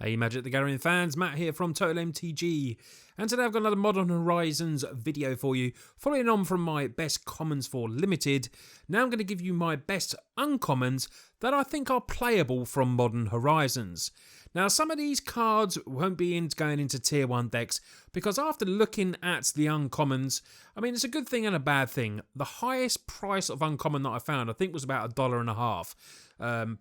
Hey Magic the Gathering fans, Matt here from Total MTG, and today I've got another Modern Horizons video for you, following on from my best commons for Limited. Now I'm going to give you my best uncommons that I think are playable from Modern Horizons. Now some of these cards won't be going into tier 1 decks, because after looking at the uncommons, I mean it's a good thing and a bad thing. The highest price of uncommon that I found I think was about $1.50.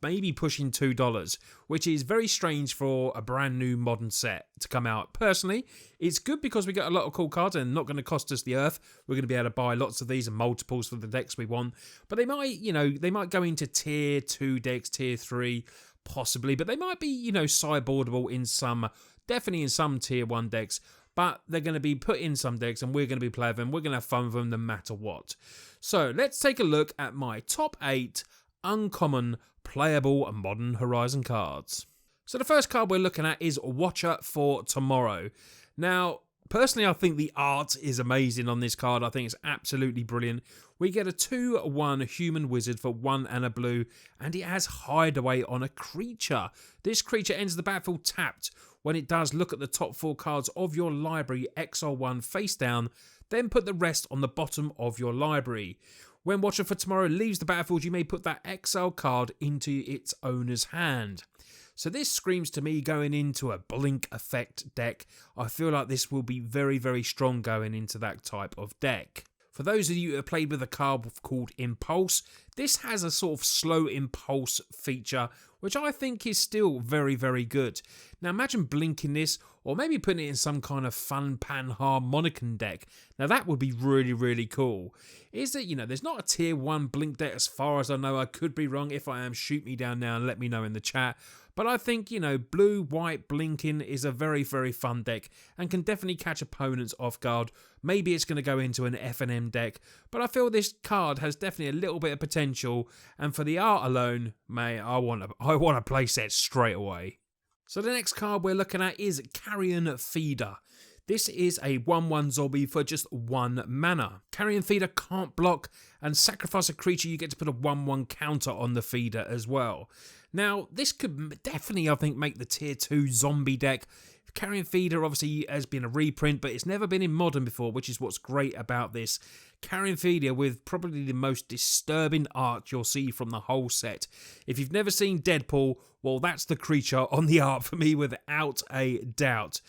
Maybe pushing $2, which is very strange for a brand new modern set to come out. Personally, it's good because we get a lot of cool cards and not going to cost us the earth. We're going to be able to buy lots of these and multiples for the decks we want. But they might, they might go into tier 2 decks, tier 3, possibly. But they might be, sideboardable in some, definitely in some tier 1 decks. But they're going to be put in some decks and we're going to be playing them. We're going to have fun with them no matter what. So let's take a look at my top 8 uncommon playable and Modern Horizon cards. So the first card we're looking at is Watcher for Tomorrow. Now, personally, I think the art is amazing on this card. I think it's absolutely brilliant. We get a 2/1 human wizard for 1 and a blue, and it has Hideaway on a creature. This creature enters the battlefield tapped. When it does, look at the top 4 cards of your library, exile 1 face down, then put the rest on the bottom of your library. When Watcher for Tomorrow leaves the battlefield, you may put that exile card into its owner's hand. So this screams to me going into a blink effect deck. I feel like this will be very, very strong going into that type of deck. For those of you who have played with a card called Impulse, this has a sort of slow impulse feature, which I think is still very, very good. Now imagine blinking this, or maybe putting it in some kind of fun Panharmonicon deck. Now that would be really, really cool. Is that, there's not a tier 1 blink deck as far as I know. I could be wrong. If I am, shoot me down now and let me know in the chat. But I think, blue, white, blinking is a very, very fun deck and can definitely catch opponents off guard. Maybe it's going to go into an F&M deck, but I feel this card has definitely a little bit of potential. And for the art alone, mate, I want a playset straight away. So the next card we're looking at is Carrion Feeder. This is a 1/1 zombie for just 1 mana. Carrion Feeder can't block, and sacrifice a creature, you get to put a 1/1 counter on the feeder as well. Now, this could definitely, I think, make the tier 2 zombie deck. Carrion Feeder obviously has been a reprint, but it's never been in Modern before, which is what's great about this. Carrion Feeder with probably the most disturbing art you'll see from the whole set. If you've never seen Deadpool, well, that's the creature on the art for me without a doubt.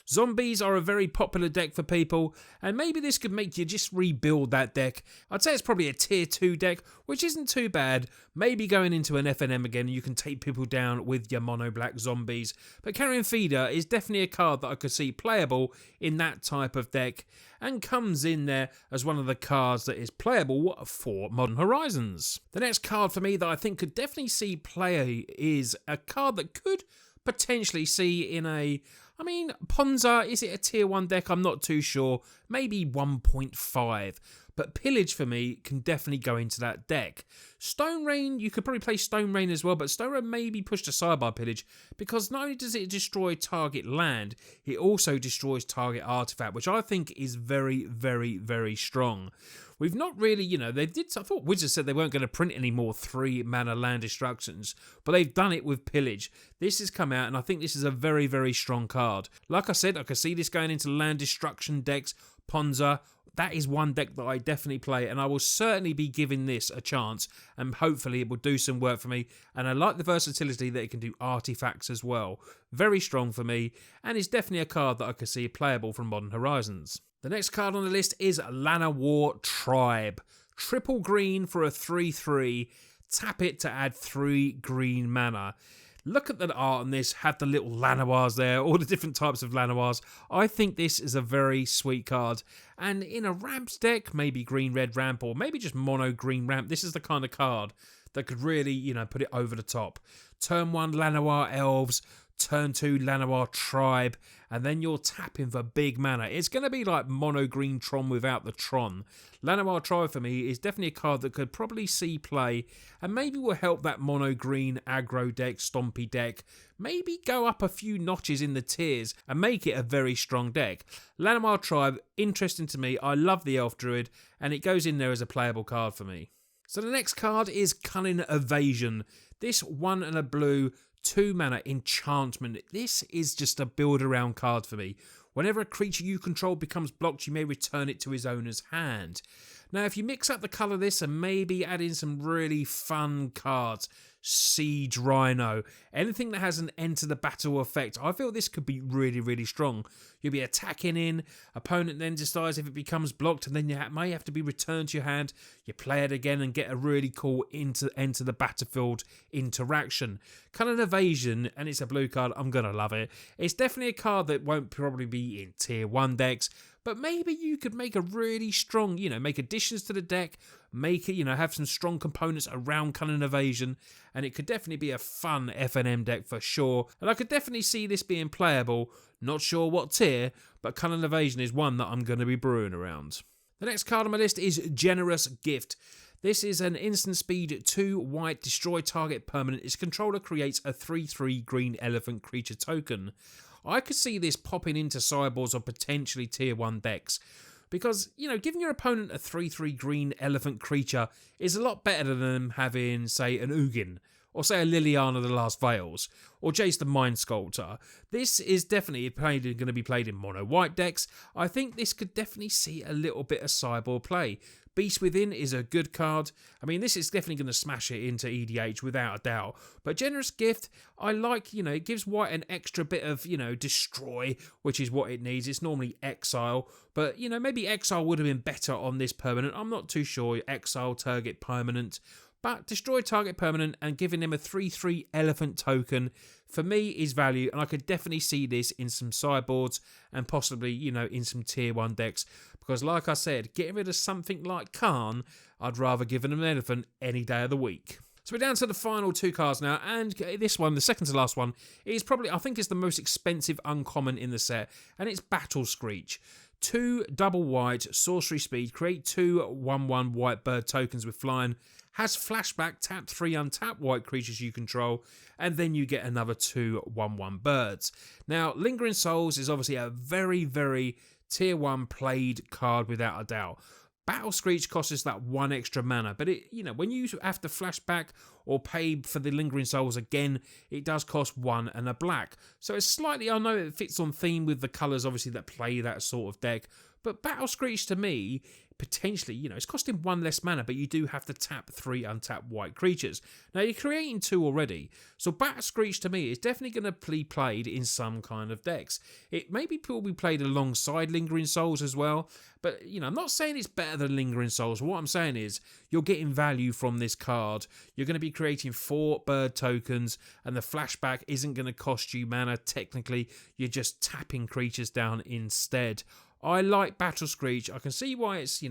Zombies are a very popular deck for people, and maybe this could make you just rebuild that deck. I'd say it's probably a tier 2 deck, which isn't too bad. Maybe going into an F&M again, you can take people down with your mono black zombies. But Carrion Feeder is definitely a card that I could see playable in that type of deck, and comes in there as one of the cards that is playable for Modern Horizons. The next card for me that I think could definitely see play is a card that could potentially see in a... Ponza, is it a tier 1 deck? I'm not too sure. Maybe 1.5. But Pillage for me can definitely go into that deck. Stone Rain, you could probably play Stone Rain as well, but Stone Rain may be pushed aside by Pillage, because not only does it destroy target land, it also destroys target artifact, which I think is very, very, very strong. We've not really, I thought Wizards said they weren't going to print any more 3 mana land destructions, but they've done it with Pillage. This has come out, and I think this is a very, very strong card. Like I said, I could see this going into land destruction decks, Ponza. That is one deck that I definitely play, and I will certainly be giving this a chance, and hopefully it will do some work for me. And I like the versatility that it can do artifacts as well. Very strong for me, and it's definitely a card that I could see playable from Modern Horizons. The next card on the list is Lana War Tribe. Triple green for a 3/3. Tap it to add 3 green mana. Look at the art on this, have the little Lanoirs there, all the different types of Lanoirs. I think this is a very sweet card. And in a ramps deck, maybe green-red ramp, or maybe just mono-green ramp, this is the kind of card that could really, put it over the top. Turn 1 Lanoir Elves, turn 2 Lanoir Tribe, and then you're tapping for big mana. It's going to be like mono green Tron without the Tron. Lanoir Tribe for me is definitely a card that could probably see play, and maybe will help that mono green aggro deck, stompy deck, maybe go up a few notches in the tiers and make it a very strong deck. Lanoir Tribe, interesting to me. I love the Elf Druid, and it goes in there as a playable card for me. So the next card is Cunning Evasion. This 1 and a blue 2 mana enchantment. This is just a build around card for me. Whenever a creature you control becomes blocked, you may return it to his owner's hand. Now, if you mix up the colour of this and maybe add in some really fun cards, Siege Rhino, anything that has an enter the battle effect, I feel this could be really, really strong. You'll be attacking in, opponent then decides if it becomes blocked, and then you may have to be returned to your hand. You play it again and get a really cool enter the battlefield interaction. Cunning Evasion, and it's a blue card, I'm going to love it. It's definitely a card that won't probably be in tier 1 decks, but maybe you could make a really strong, make additions to the deck, make it, have some strong components around Cunning Evasion, and it could definitely be a fun FNM deck for sure. And I could definitely see this being playable. Not sure what tier, but Cunning Evasion is one that I'm going to be brewing around. The next card on my list is Generous Gift. This is an instant speed 2 white destroy target permanent. Its controller creates a 3/3 green elephant creature token. I could see this popping into sideboards or potentially tier 1 decks. Because, giving your opponent a 3/3 green elephant creature is a lot better than them having, say, an Ugin, or say a Liliana the Last Veils, or Jace the Mind Sculptor. This is definitely going to be played in mono white decks. I think this could definitely see a little bit of sideboard play. Beast Within is a good card. I mean, this is definitely going to smash it into EDH without a doubt. But Generous Gift, I like, it gives white an extra bit of, destroy, which is what it needs. It's normally exile. But, maybe exile would have been better on this permanent. I'm not too sure. Exile, target permanent. But destroy target permanent and giving them a 3/3 elephant token, for me, is value. And I could definitely see this in some sideboards and possibly, in some tier 1 decks. Because like I said, getting rid of something like Khan, I'd rather give them an elephant any day of the week. So we're down to the final 2 cards now, and this one, the second to last one, is probably, I think it's the most expensive uncommon in the set, and it's Battle Screech. 2 double white, sorcery speed, create 2 1/1 white bird tokens with flying, has flashback, tap 3 untap white creatures you control, and then you get another 2 1/1 birds. Now, Lingering Souls is obviously a very, very tier 1 played card without a doubt. Battle Screech costs us that 1 extra mana, but when you have to flashback or pay for the Lingering Souls again, it does cost 1 and a black. So it's slightly, I know it fits on theme with the colours obviously that play that sort of deck, but Battle Screech to me, potentially, it's costing 1 less mana, but you do have to tap 3 untapped white creatures. Now, you're creating 2 already, so Battle Screech to me is definitely going to be played in some kind of decks. It maybe will be played alongside Lingering Souls as well, but, I'm not saying it's better than Lingering Souls. What I'm saying is you're getting value from this card. You're going to be creating 4 bird tokens, and the flashback isn't going to cost you mana. Technically, you're just tapping creatures down instead. I like Battle Screech. I can see why it's,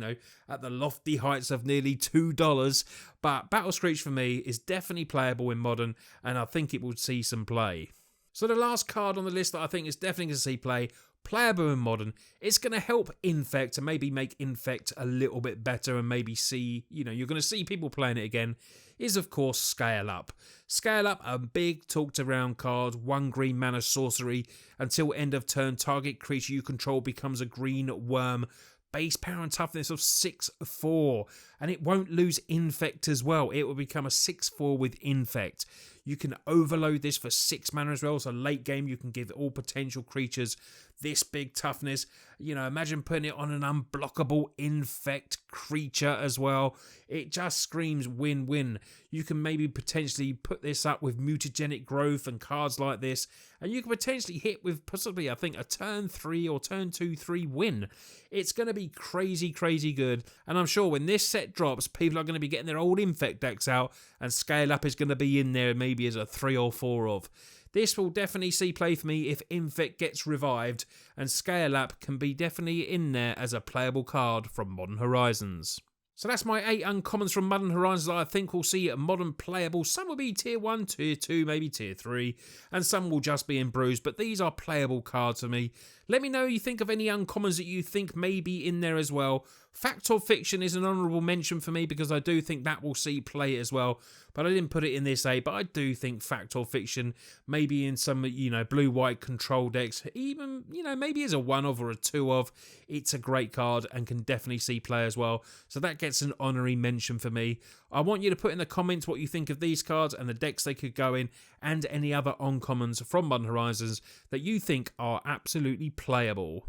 at the lofty heights of nearly $2, but Battle Screech for me is definitely playable in Modern, and I think it will see some play. So the last card on the list that I think is definitely going to see play, playable in Modern, it's going to help Infect and maybe make Infect a little bit better and maybe see, you're going to see people playing it again, is of course Scale Up. Scale Up, a big talked around card, 1 green mana sorcery, until end of turn target creature you control becomes a green worm, base power and toughness of 6/4, and it won't lose Infect as well. It will become a 6/4 with Infect. You can overload this for 6 mana as well, so late game you can give all potential creatures this big toughness. Imagine putting it on an unblockable Infect creature as well. It just screams win-win. You can maybe potentially put this up with Mutagenic Growth and cards like this, and you can potentially hit with possibly, I think, a turn 3 or turn 2/3 win. It's going to be crazy, crazy good, and I'm sure when this set drops, people are going to be getting their old Infect decks out, and Scale Up is going to be in there maybe as a 3 or 4 of. This will definitely see play for me if Infect gets revived, and Scale Up can be definitely in there as a playable card from Modern Horizons. So that's my 8 uncommons from Modern Horizons that I think we'll see Modern playable. Some will be tier 1, tier 2, maybe tier 3, and some will just be in brews, but these are playable cards for me. Let me know what you think of any uncommons that you think may be in there as well. Fact or Fiction is an honourable mention for me because I do think that will see play as well. But I didn't put it in this A, but I do think Fact or Fiction, maybe in some, blue-white control decks, even, maybe as a 1 of or a 2 of, it's a great card and can definitely see play as well. So that gets an honorary mention for me. I want you to put in the comments what you think of these cards and the decks they could go in, and any other uncommons from Modern Horizons that you think are absolutely playable.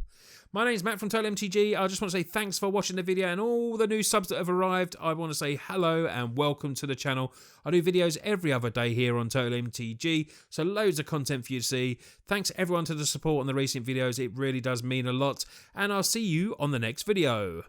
My name's Matt from Total MTG. I just want to say thanks for watching the video, and all the new subs that have arrived, I want to say hello and welcome to the channel. I do videos every other day here on Total MTG, so loads of content for you to see. Thanks everyone to the support on the recent videos, it really does mean a lot, and I'll see you on the next video.